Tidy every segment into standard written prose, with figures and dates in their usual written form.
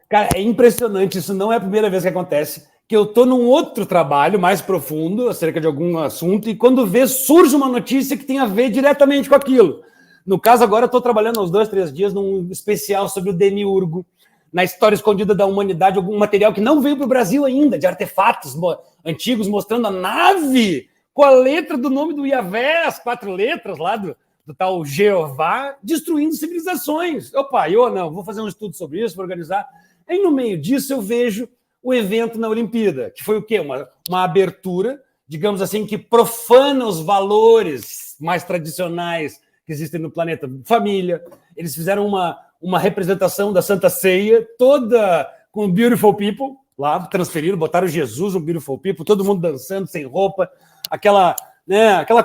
Cara, é impressionante, isso não é a primeira vez que acontece, que eu tô num outro trabalho mais profundo acerca de algum assunto e quando surge uma notícia que tem a ver diretamente com aquilo. No caso, agora eu estou trabalhando há uns 2, 3 dias num especial sobre o Demiurgo, na história escondida da humanidade, algum material que não veio para o Brasil ainda, de artefatos antigos mostrando a nave com a letra do nome do Yahvé, as 4 letras lá do tal Jeová, destruindo civilizações. Opa, eu não, vou fazer um estudo sobre isso, vou organizar. Aí no meio disso eu vejo o evento na Olimpíada, que foi o quê? Uma abertura, digamos assim, que profana os valores mais tradicionais que existem no planeta. Família, eles fizeram uma representação da Santa Ceia, toda com Beautiful People, lá transferiram, botaram Jesus, um Beautiful People, todo mundo dançando, sem roupa, aquela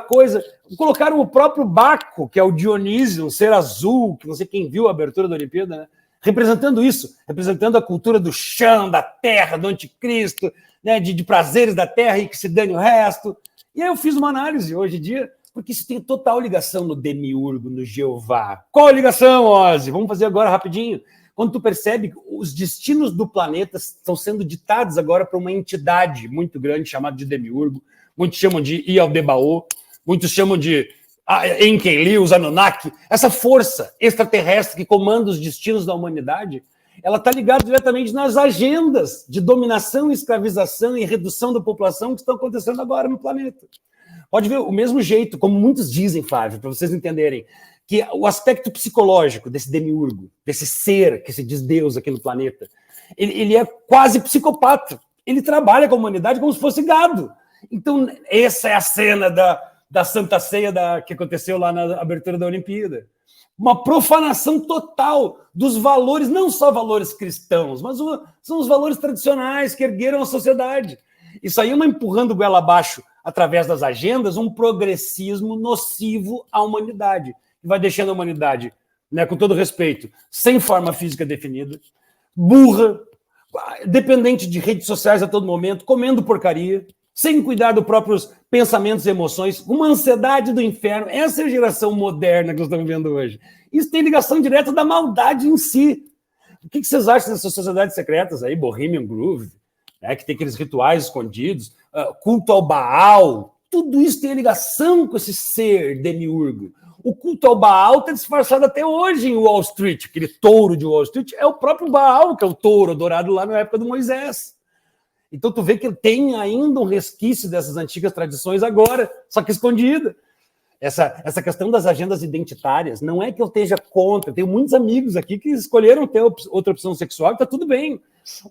coisa. Colocaram o próprio Baco, que é o Dionísio, um ser azul, que não sei quem viu a abertura da Olimpíada, né? Representando isso, representando a cultura do chão, da terra, do anticristo, né? de prazeres da terra e que se dane o resto. E aí eu fiz uma análise hoje em dia, porque isso tem total ligação no Demiurgo, no Jeová. Qual a ligação, Ozzy? Vamos fazer agora rapidinho. Quando tu percebe que os destinos do planeta estão sendo ditados agora por uma entidade muito grande chamada de Demiurgo, muitos chamam de Ialdebaoth, muitos chamam de Enkidu, os Anunnaki, essa força extraterrestre que comanda os destinos da humanidade, ela está ligada diretamente nas agendas de dominação, escravização e redução da população que estão acontecendo agora no planeta. Pode ver o mesmo jeito, como muitos dizem, Flávio, para vocês entenderem, que o aspecto psicológico desse demiurgo, desse ser que se diz Deus aqui no planeta, ele é quase psicopata. Ele trabalha com a humanidade como se fosse gado. Então, essa é a cena da Santa Ceia que aconteceu lá na abertura da Olimpíada. Uma profanação total dos valores, não só valores cristãos, mas são os valores tradicionais que ergueram a sociedade. Isso aí é uma empurrando goela abaixo, através das agendas, um progressismo nocivo à humanidade, que vai deixando a humanidade, né, com todo respeito, sem forma física definida, burra, dependente de redes sociais a todo momento, comendo porcaria, sem cuidar dos próprios pensamentos e emoções, uma ansiedade do inferno. Essa é a geração moderna que nós estamos vendo hoje. Isso tem ligação direta da maldade em si. O que vocês acham dessas sociedades secretas aí, Bohemian Groove, né, que tem aqueles rituais escondidos, culto ao Baal, tudo isso tem ligação com esse ser demiurgo. O culto ao Baal está disfarçado até hoje em Wall Street, aquele touro de Wall Street é o próprio Baal, que é o touro adorado lá na época do Moisés. Então tu vê que tem ainda um resquício dessas antigas tradições agora, só que escondida. Essa questão das agendas identitárias, não é que eu esteja contra, tenho muitos amigos aqui que escolheram ter outra opção sexual, está tudo bem.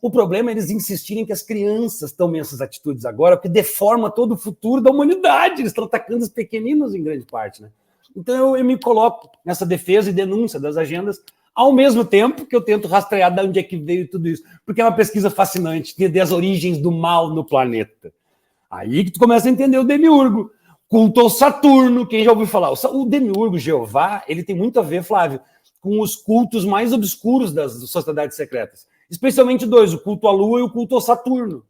O problema é eles insistirem que as crianças tomem essas atitudes agora, porque deforma todo o futuro da humanidade, eles estão atacando os pequeninos em grande parte, né? Então eu me coloco nessa defesa e denúncia das agendas, ao mesmo tempo que eu tento rastrear de onde é que veio tudo isso, porque é uma pesquisa fascinante, entender as origens do mal no planeta. Aí que tu começa a entender o demiurgo. Culto ao Saturno, quem já ouviu falar? O demiurgo Jeová, ele tem muito a ver, Flávio, com os cultos mais obscuros das sociedades secretas. Especialmente 2, o culto à Lua e o culto ao Saturno.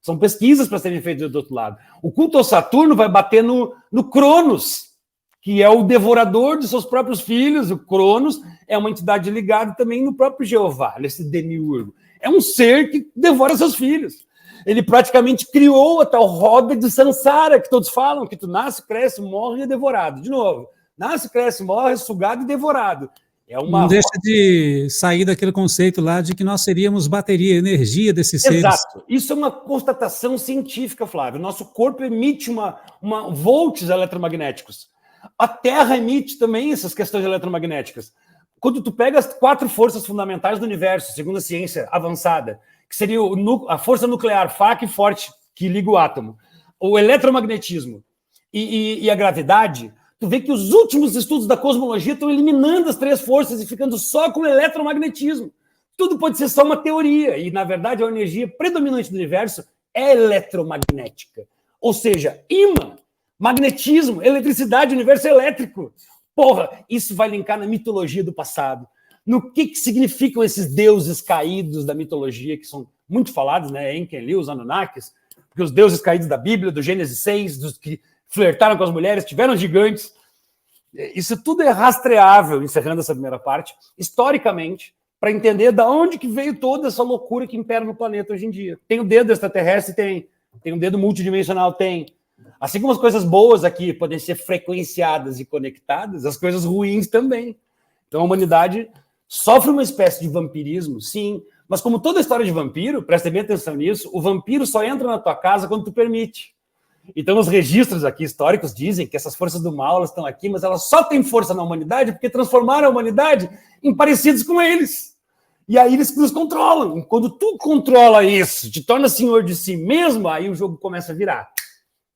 São pesquisas para serem feitas do outro lado. O culto ao Saturno vai bater no Cronos, que é o devorador de seus próprios filhos. O Cronos é uma entidade ligada também no próprio Jeová, nesse demiurgo. É um ser que devora seus filhos. Ele praticamente criou a tal roda de Sansara, que todos falam, que tu nasce, cresce, morre e é devorado. De novo, nasce, cresce, morre, sugado e devorado. Não deixa de sair daquele conceito lá de que nós seríamos bateria, energia desses seres. Exato. Isso é uma constatação científica, Flávio. Nosso corpo emite volts eletromagnéticos. A Terra emite também essas questões eletromagnéticas. Quando tu pega as 4 forças fundamentais do universo, segundo a ciência avançada, que seria a força nuclear fraca e forte, que liga o átomo, o eletromagnetismo e a gravidade, tu vê que os últimos estudos da cosmologia estão eliminando as 3 forças e ficando só com o eletromagnetismo. Tudo pode ser só uma teoria, e, na verdade, a energia predominante do universo é eletromagnética. Ou seja, imã, magnetismo, eletricidade, universo elétrico. Porra, isso vai linkar na mitologia do passado. No que significam esses deuses caídos da mitologia, que são muito falados, né? Enkidu, os Anunnakis, porque os deuses caídos da Bíblia, do Gênesis 6, dos que flertaram com as mulheres, tiveram gigantes. Isso tudo é rastreável, encerrando essa primeira parte, historicamente, para entender de onde que veio toda essa loucura que impera no planeta hoje em dia. Tem o dedo extraterrestre? Tem um dedo multidimensional? Tem. Assim como as coisas boas aqui podem ser frequenciadas e conectadas, as coisas ruins também. Então a humanidade sofre uma espécie de vampirismo, sim, mas como toda história de vampiro, presta bem atenção nisso, o vampiro só entra na tua casa quando tu permite. Então os registros aqui históricos dizem que essas forças do mal elas estão aqui, mas elas só têm força na humanidade porque transformaram a humanidade em parecidos com eles. E aí eles nos controlam. Quando tu controla isso, te torna senhor de si mesmo, aí o jogo começa a virar.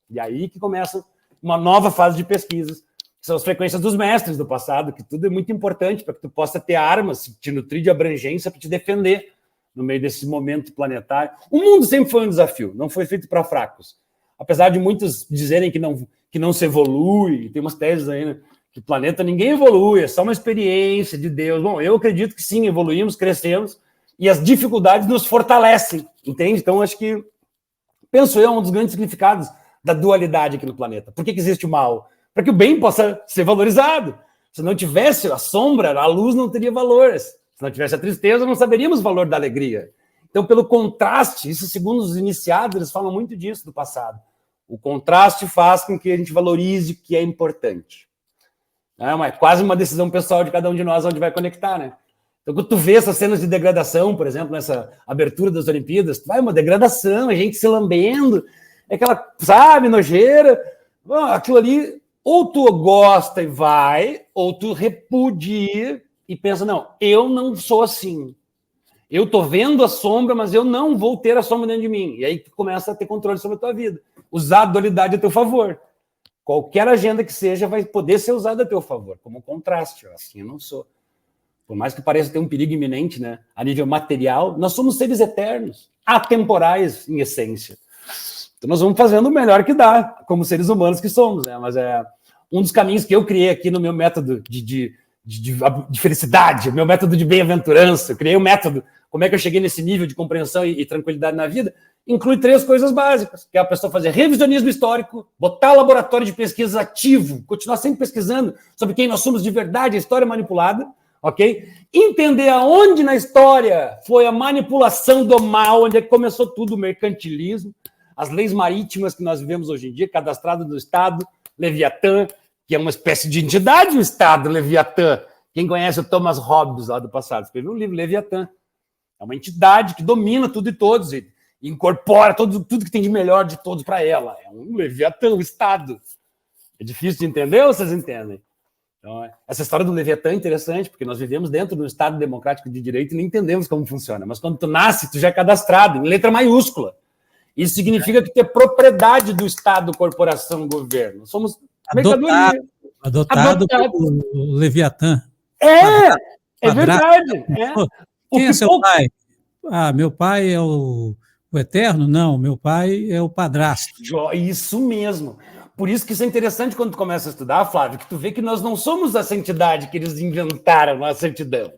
E aí que começa uma nova fase de pesquisas, que são as frequências dos mestres do passado, que tudo é muito importante para que tu possa ter armas, te nutrir de abrangência para te defender no meio desse momento planetário. O mundo sempre foi um desafio, não foi feito para fracos. Apesar de muitos dizerem que não se evolui, tem umas teses aí, né? Que o planeta ninguém evolui, é só uma experiência de Deus. Bom, eu acredito que sim, evoluímos, crescemos, e as dificuldades nos fortalecem, entende? Então, acho que, penso eu, é um dos grandes significados da dualidade aqui no planeta. Por que existe o mal? Para que o bem possa ser valorizado. Se não tivesse a sombra, a luz não teria valor. Se não tivesse a tristeza, não saberíamos o valor da alegria. Então, pelo contraste, isso segundo os iniciados, eles falam muito disso do passado. O contraste faz com que a gente valorize o que é importante. É quase uma decisão pessoal de cada um de nós onde vai conectar, né? Então, quando tu vê essas cenas de degradação, por exemplo, nessa abertura das Olimpíadas, vai uma degradação, a gente se lambendo, é aquela, sabe, nojeira. Bom, aquilo ali, ou tu gosta e vai, ou tu repudia e pensa, não, eu não sou assim. Eu tô vendo a sombra, mas eu não vou ter a sombra dentro de mim. E aí tu começa a ter controle sobre a tua vida. Usar a dualidade a teu favor. Qualquer agenda que seja vai poder ser usada a teu favor, como contraste. Assim eu não sou. Por mais que pareça ter um perigo iminente, né? A nível material, nós somos seres eternos, atemporais em essência. Então nós vamos fazendo o melhor que dá, como seres humanos que somos, né? Mas é um dos caminhos que eu criei aqui no meu método de felicidade, meu método de bem-aventurança. Eu criei um método, como é que eu cheguei nesse nível de compreensão e tranquilidade na vida? Inclui 3 coisas básicas, que é a pessoa fazer revisionismo histórico, botar laboratório de pesquisa ativo, continuar sempre pesquisando sobre quem nós somos de verdade, a história manipulada, ok? Entender aonde na história foi a manipulação do mal, onde é que começou tudo, o mercantilismo, as leis marítimas que nós vivemos hoje em dia, cadastrado no Estado, Leviatã, que é uma espécie de entidade, o Estado, Leviatã. Quem conhece o Thomas Hobbes lá do passado, escreveu um livro, Leviatã. É uma entidade que domina tudo e todos, e incorpora tudo que tem de melhor de todos para ela. É um Leviatã, um Estado. É difícil de entender ou vocês entendem? Então, essa história do Leviatã é interessante, porque nós vivemos dentro de um Estado democrático de direito e nem entendemos como funciona. Mas quando tu nasce, tu já é cadastrado, em letra maiúscula. Isso significa que tu é propriedade do Estado, corporação, governo. Somos adotado pelo Leviatã. É verdade. Quem é seu pai? Meu pai é o Eterno? Não, meu pai é o padrasto. Isso mesmo. Por isso que isso é interessante quando tu começa a estudar, Flávio, que tu vê que nós não somos a santidade que eles inventaram, a santidão.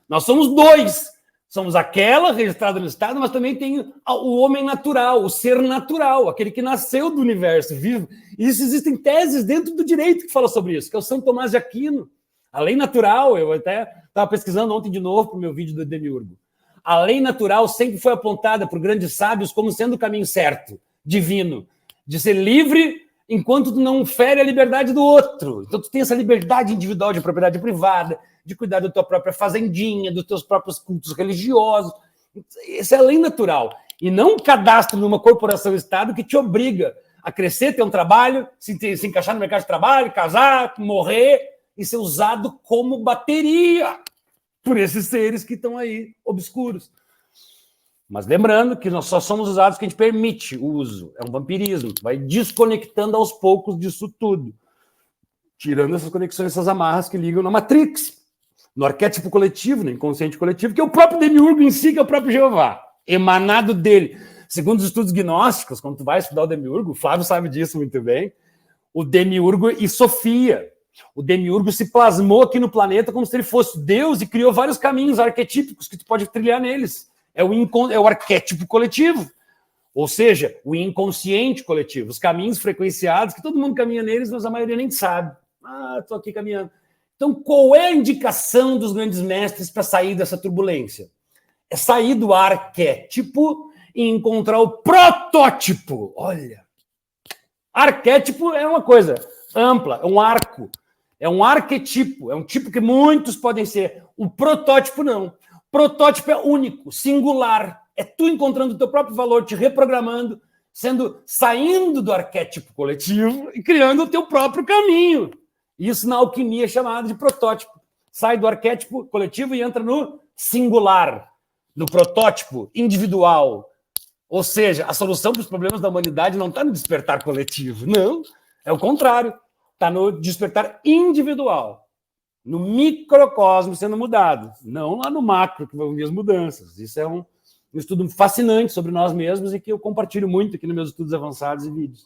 Nós somos 2. Somos aquela registrada no Estado, mas também tem o homem natural, o ser natural, aquele que nasceu do universo vivo. E isso existem teses dentro do direito que falam sobre isso, que é o São Tomás de Aquino. A lei natural, eu até estava pesquisando ontem de novo para o meu vídeo do Demiurgo. A lei natural sempre foi apontada por grandes sábios como sendo o caminho certo, divino, de ser livre enquanto tu não fere a liberdade do outro. Então tu tem essa liberdade individual de propriedade privada, de cuidar da tua própria fazendinha, dos teus próprios cultos religiosos. Essa é a lei natural. E não um cadastro numa corporação-estado que te obriga a crescer, ter um trabalho, se encaixar no mercado de trabalho, casar, morrer e ser usado como bateria por esses seres que estão aí obscuros. Mas lembrando que nós só somos usados que a gente permite o uso. É um vampirismo. Vai desconectando aos poucos disso tudo. Tirando essas conexões, essas amarras que ligam na Matrix. No arquétipo coletivo, no inconsciente coletivo, que é o próprio Demiurgo em si, que é o próprio Jeová. Emanado dele. Segundo os estudos gnósticos, quando tu vai estudar o Demiurgo, o Flávio sabe disso muito bem, o Demiurgo e Sofia. O Demiurgo se plasmou aqui no planeta como se ele fosse Deus e criou vários caminhos arquetípicos que tu pode trilhar neles. É o arquétipo coletivo, ou seja, o inconsciente coletivo, os caminhos frequenciados, que todo mundo caminha neles, mas a maioria nem sabe. Estou aqui caminhando. Então, qual é a indicação dos grandes mestres para sair dessa turbulência? É sair do arquétipo e encontrar o protótipo. Olha, arquétipo é uma coisa ampla, é um arco, é um arquetipo, é um tipo que muitos podem ser. O protótipo não. Protótipo é único, singular. É tu encontrando o teu próprio valor, te reprogramando, saindo do arquétipo coletivo e criando o teu próprio caminho. Isso na alquimia é chamado de protótipo. Sai do arquétipo coletivo e entra no singular, no protótipo individual. Ou seja, a solução para os problemas da humanidade não está no despertar coletivo, não. É o contrário. Está no despertar individual. No microcosmo sendo mudado. Não lá no macro, que vão vir as mudanças. Isso é um estudo fascinante sobre nós mesmos e que eu compartilho muito aqui nos meus estudos avançados e vídeos.